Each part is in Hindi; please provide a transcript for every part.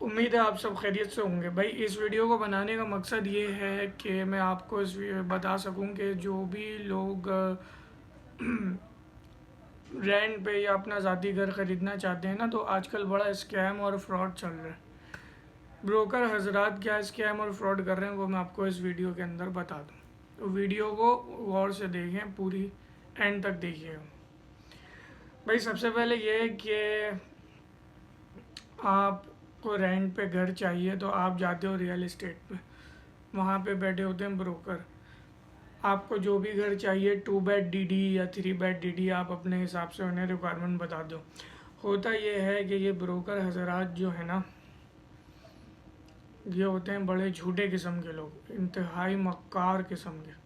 उम्मीद है आप सब खैरियत से होंगे। भाई इस वीडियो को बनाने का मकसद ये है कि मैं आपको बता सकूं कि जो भी लोग रेंट पे या अपना ज़ाती घर ख़रीदना चाहते हैं ना, तो आजकल बड़ा स्कैम और फ्रॉड चल रहा है। ब्रोकर हजरात क्या स्कैम और फ्रॉड कर रहे हैं वो मैं आपको इस वीडियो के अंदर बता दूँ। तो वीडियो को गौर से देखें, पूरी एंड तक देखिएगा। भाई सबसे पहले ये है कि आपको रेंट पे घर चाहिए तो आप जाते हो रियल इस्टेट पे, वहाँ पे बैठे होते हैं ब्रोकर। आपको जो भी घर चाहिए 2 बेड डीडी या 3 बेड डीडी आप अपने हिसाब से उन्हें रिक्वायरमेंट बता दो। होता ये है कि ये ब्रोकर हजरात जो है ना, ये होते हैं बड़े झूठे किस्म के लोग, इंतहाई मक्कार किस्म के।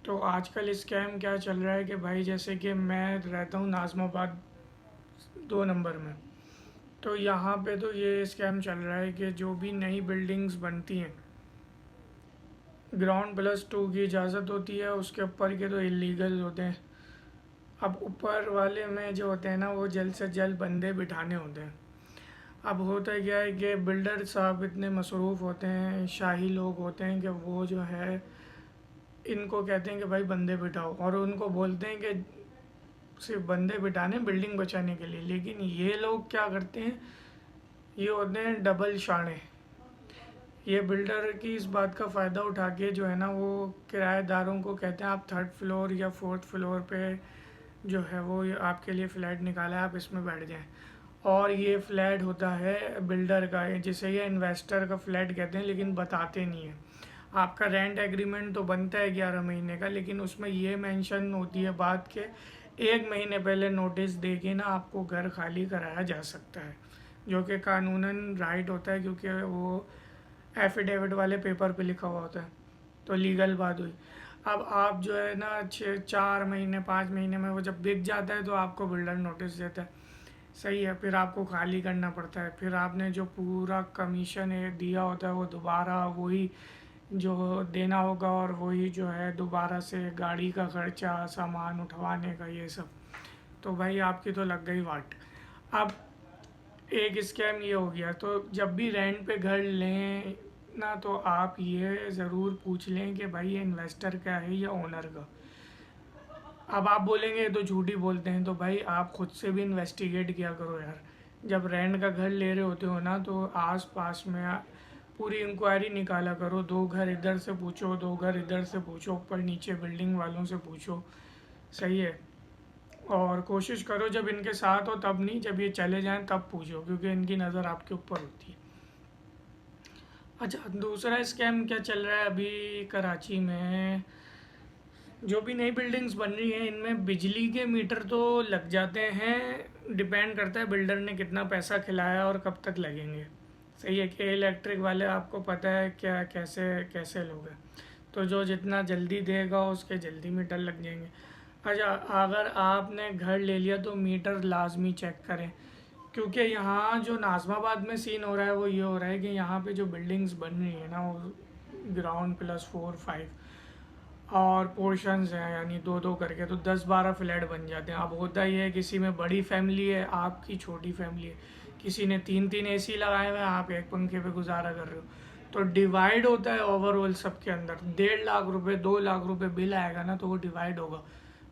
तो आजकल स्कैम क्या चल रहा है कि भाई जैसे कि मैं रहता हूँ नाज़माबाद 2 नंबर में, तो यहाँ पे तो ये स्कैम चल रहा है कि जो भी नई बिल्डिंग्स बनती हैं ग्राउंड +2 की इजाज़त होती है, उसके ऊपर के तो इलीगल होते हैं। अब ऊपर वाले में जो होते हैं ना, वो जल्द से जल्द बंदे बिठाने होते हैं। अब होता क्या है कि बिल्डर साहब इतने मसरूफ़ होते हैं, शाही लोग होते हैं कि वो जो है इनको कहते हैं कि भाई बंदे बिठाओ, और उनको बोलते हैं कि सिर्फ बंदे बिठाने बिल्डिंग बचाने के लिए। लेकिन ये लोग क्या करते हैं, ये होते हैं डबल शाणे। ये बिल्डर की इस बात का फ़ायदा उठा के जो है ना, वो किराएदारों को कहते हैं आप 3rd फ्लोर या 4th फ्लोर पे जो है वो आपके लिए फ़्लैट निकाला है, आप इसमें बैठ जाएं। और ये फ़्लैट होता है बिल्डर का, जिसे ये इन्वेस्टर का फ़्लैट कहते हैं, लेकिन बताते नहीं हैं। आपका रेंट एग्रीमेंट तो बनता है 11 महीने का, लेकिन उसमें ये मेंशन होती है बात के 1 महीने पहले नोटिस दे के ना आपको घर खाली कराया जा सकता है, जो कि कानूनन राइट होता है, क्योंकि वो एफिडेविट वाले पेपर पे लिखा हुआ होता है। तो लीगल बात हुई। अब आप जो है ना 4 महीने 5 महीने में वो जब बिक जाता है तो आपको बिल्डर नोटिस देता है, सही है, फिर आपको खाली करना पड़ता है। फिर आपने जो पूरा कमीशन है दिया होता है वो दोबारा वही जो देना होगा, और वही जो है दोबारा से गाड़ी का खर्चा, सामान उठवाने का, ये सब। तो भाई आपकी तो लग गई वाट। अब एक स्कैम ये हो गया। तो जब भी रेंट पे घर लें ना, तो आप ये ज़रूर पूछ लें कि भाई ये इन्वेस्टर का है या ओनर का। अब आप बोलेंगे ये तो झूठी बोलते हैं, तो भाई आप खुद से भी इन्वेस्टिगेट किया करो यार। जब रेंट का घर ले रहे होते हो ना, तो आस पास में पूरी इंक्वायरी निकाला करो। 2 घर इधर से पूछो, 2 घर इधर से पूछो, ऊपर नीचे बिल्डिंग वालों से पूछो, सही है। और कोशिश करो जब इनके साथ हो तब नहीं, जब ये चले जाएं तब पूछो, क्योंकि इनकी नज़र आपके ऊपर होती है। अच्छा, दूसरा स्कैम क्या चल रहा है अभी कराची में, जो भी नई बिल्डिंग्स बन रही हैं इनमें बिजली के मीटर तो लग जाते हैं, डिपेंड करता है बिल्डर ने कितना पैसा खिलाया और कब तक लगेंगे, सही है। कि इलेक्ट्रिक वाले आपको पता है क्या कैसे कैसे लोग हैं, तो जो जितना जल्दी देगा उसके जल्दी मीटर लग जाएंगे। अच्छा, अगर आपने घर ले लिया तो मीटर लाजमी चेक करें, क्योंकि यहाँ जो नाज़माबाद में सीन हो रहा है वो ये हो रहा है कि यहाँ पे जो बिल्डिंग्स बन रही हैं ना, वो ग्राउंड +4 5 और पोर्शंस हैं, यानी 2 2 करके, तो 10 12 फ्लैट बन जाते हैं। अब होता ही है किसी में बड़ी फैमिली है, आपकी छोटी फैमिली है, किसी ने 3 3 एसी लगाए हुए हैं, आप एक पंखे पे गुजारा कर रहे हो, तो डिवाइड होता है ओवरऑल सबके अंदर। 1.5 लाख रुपए 2 लाख रुपए बिल आएगा ना, तो वो डिवाइड होगा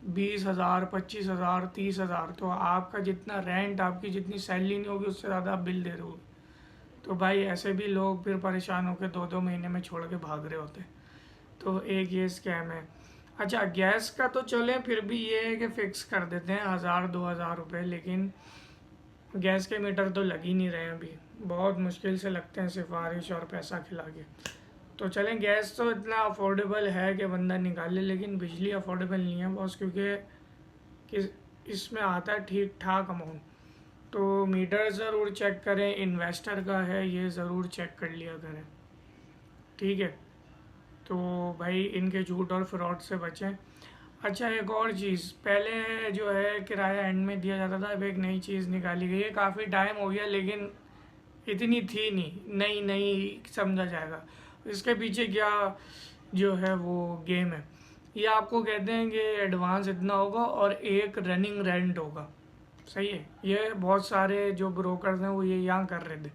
20,000 25,000 30,000। तो आपका जितना रेंट, आपकी जितनी सैलरी नहीं होगी उससे ज़्यादा आप बिल दे रहे हो। तो भाई ऐसे भी लोग फिर परेशान होकर 2 2 महीने में छोड़ के भाग रहे होते हैं। तो एक ये स्कैम है। अच्छा, गैस का तो चले फिर भी ये है कि फ़िक्स कर देते हैं 1,000 2,000 रुपये, लेकिन गैस के मीटर तो लग ही नहीं रहे हैं अभी, बहुत मुश्किल से लगते हैं सिफारिश और पैसा खिला के। तो चलें, गैस तो इतना अफोर्डेबल है कि बंदा निकाल ले, लेकिन बिजली अफोर्डेबल नहीं है बॉस, क्योंकि इसमें आता है ठीक ठाक अमाउंट। तो मीटर ज़रूर चेक करें, इन्वेस्टर का है ये ज़रूर चेक कर लिया करें, ठीक है। तो भाई इनके झूठ और फ्रॉड से बचें। अच्छा, एक और चीज़, पहले जो है किराया एंड में दिया जाता था, अब एक नई चीज़ निकाली गई है, काफ़ी टाइम हो गया लेकिन इतनी थी नहीं, नई नई समझा जाएगा। इसके पीछे क्या जो है वो गेम है, ये आपको कहते हैं कि एडवांस इतना होगा और एक रनिंग रेंट होगा, सही है। ये बहुत सारे जो ब्रोकर्स हैं वो ये यहाँ कर रहे थे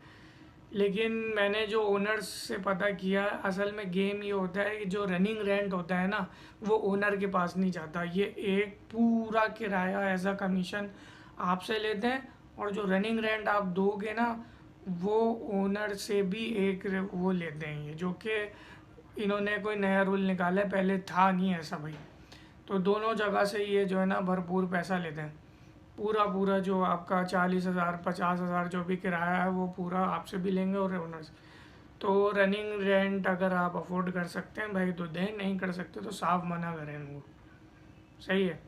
लेकिन मैंने जो ओनर्स से पता किया, असल में गेम ये होता है कि जो रनिंग रेंट होता है ना, वो ओनर के पास नहीं जाता। ये एक पूरा किराया एज अ कमीशन आपसे लेते हैं, और जो रनिंग रेंट आप दोगे ना, वो ओनर से भी एक वो लेते हैं, ये जो कि इन्होंने कोई नया रूल निकाला है, पहले था नहीं ऐसा भाई। तो दोनों जगह से ये जो है ना भरपूर पैसा लेते हैं। पूरा पूरा जो आपका 40,000 50,000 जो भी किराया है वो पूरा आपसे भी लेंगे और ओनर से। तो रनिंग रेंट अगर आप अफोर्ड कर सकते हैं भाई तो दें, नहीं कर सकते तो साफ मना करें उनको। सही है।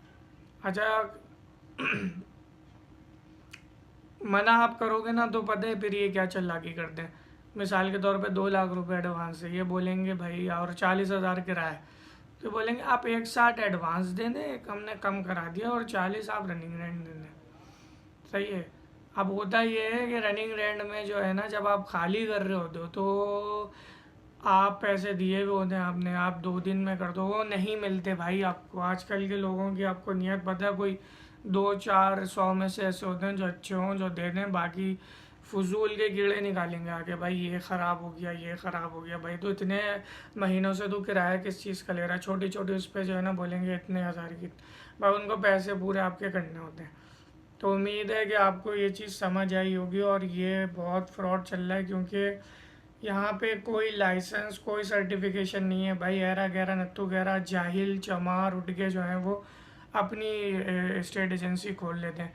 अच्छा, मना आप करोगे ना तो पता है फिर ये क्या चालाकी करते हैं। मिसाल के तौर पे 2 लाख रुपए एडवांस है, ये बोलेंगे भाई और 40,000 किराया है, तो बोलेंगे आप 1,60 एडवांस दे दें, एक हमने कम करा दिया, और 40 आप रनिंग रेंट दे दें। सही है। अब होता ये है कि रनिंग रेंट में जो है ना, जब आप खाली कर रहे होते हो तो आप पैसे दिए हुए होते हैं आपने, आप 2 दिन में कर दो, वो नहीं मिलते भाई आपको। आजकल के लोगों की आपको नियत पता है, कोई 2-4 100 में से ऐसे होते हैं जो अच्छे हों, जो दे दें, बाकी फजूल के कीड़े निकालेंगे आके, भाई ये ख़राब हो गया, ये ख़राब हो गया। भाई तो इतने महीनों से तू किराया किस चीज़ का ले रहा है, छोटी छोटी उस पर जो है ना बोलेंगे इतने हज़ार की, भाई उनको पैसे पूरे आपके करने होते हैं। तो उम्मीद है कि आपको ये चीज़ समझ आई होगी, और ये बहुत फ्रॉड चल रहा है, क्योंकि यहाँ पे कोई लाइसेंस कोई सर्टिफिकेशन नहीं है भाई। ऐरा गैरा नत्थु गैरा जाहिल चमार उठ के जो है वो अपनी स्टेट एजेंसी खोल लेते हैं।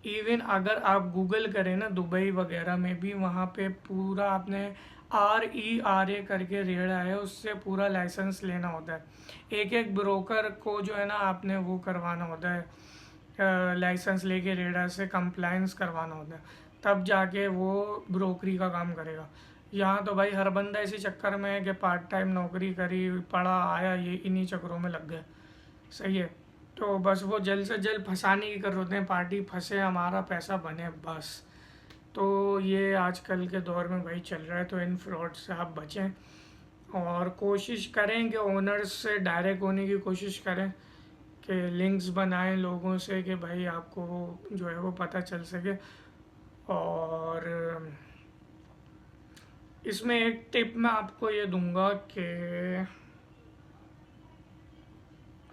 इवन अगर आप गूगल करें ना, दुबई वगैरह में भी वहाँ पे पूरा आपने RERA करके रेड़ा है, उससे पूरा लाइसेंस लेना होता है। एक एक ब्रोकर को जो है ना आपने वो करवाना होता है, लाइसेंस लेके रेड़ा से कंप्लायंस करवाना होता है, तब जाके वो ब्रोकरी का काम करेगा। यहाँ तो भाई हर बंदा इसी चक्कर में है कि पार्ट टाइम नौकरी करी, पढ़ा आया, ये इन्हीं चक्करों में लग गए। सही है। तो बस वो जल्द से जल्द फंसाने की कर होते हैं, पार्टी फंसे, हमारा पैसा बने बस। तो ये आजकल के दौर में भाई चल रहा है, तो इन फ्रॉड से आप बचें, और कोशिश करें कि ओनर्स से डायरेक्ट होने की कोशिश करें, कि लिंक्स बनाएं लोगों से कि भाई आपको जो है वो पता चल सके। और इसमें एक टिप मैं आपको ये दूंगा कि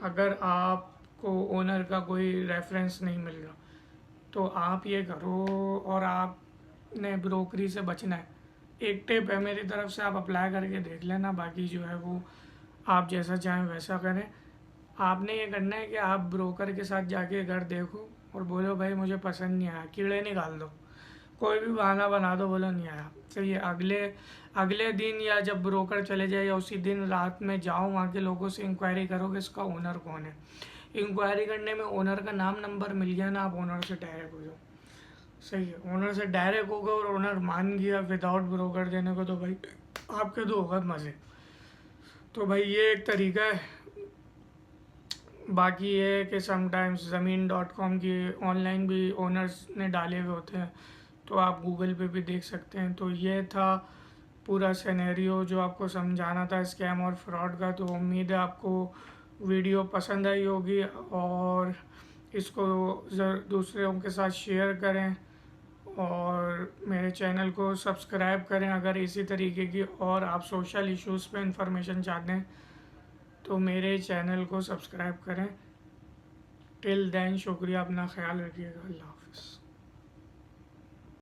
अगर आपको ओनर का कोई रेफरेंस नहीं मिल रहा तो आप ये करो, और आपने ब्रोकरी से बचना है। एक टिप है मेरी तरफ से, आप अप्लाई करके देख लेना, बाकी जो है वो आप जैसा चाहें वैसा करें। आपने ये करना है कि आप ब्रोकर के साथ जाके घर देखो और बोलो भाई मुझे पसंद नहीं आया, कीड़े निकाल दो, कोई भी बहाना बना दो, बोलो नहीं आया। सही है। अगले अगले दिन या जब ब्रोकर चले जाए या उसी दिन रात में जाओ, वहाँ के लोगों से इंक्वायरी करो कि इसका ओनर कौन है। इंक्वायरी करने में ओनर का नाम नंबर मिल गया ना, आप ओनर से डायरेक्ट हो जाओ। सही है। ओनर से डायरेक्ट होगा और ओनर मान गया विदाउट ब्रोकर देने को, तो भाई आपके तो होगा मज़े। तो भाई ये एक तरीका है। बाकी ये है कि समटाइम्स ज़मीन.com की ऑनलाइन भी ओनर्स ने डाले हुए होते हैं, तो आप गूगल पे भी देख सकते हैं। तो ये था पूरा सिनेरियो जो आपको समझाना था स्कैम और फ्रॉड का। तो उम्मीद है आपको वीडियो पसंद आई होगी, और इसको दूसरों के साथ शेयर करें, और मेरे चैनल को सब्सक्राइब करें अगर इसी तरीके की और आप सोशल इश्यूज़ पे इंफॉर्मेशन चाहते हैं तो मेरे चैनल को सब्सक्राइब करें। टिल देन शुक्रिया, अपना ख्याल रखिएगा, अल्लाह हाफ़िज़।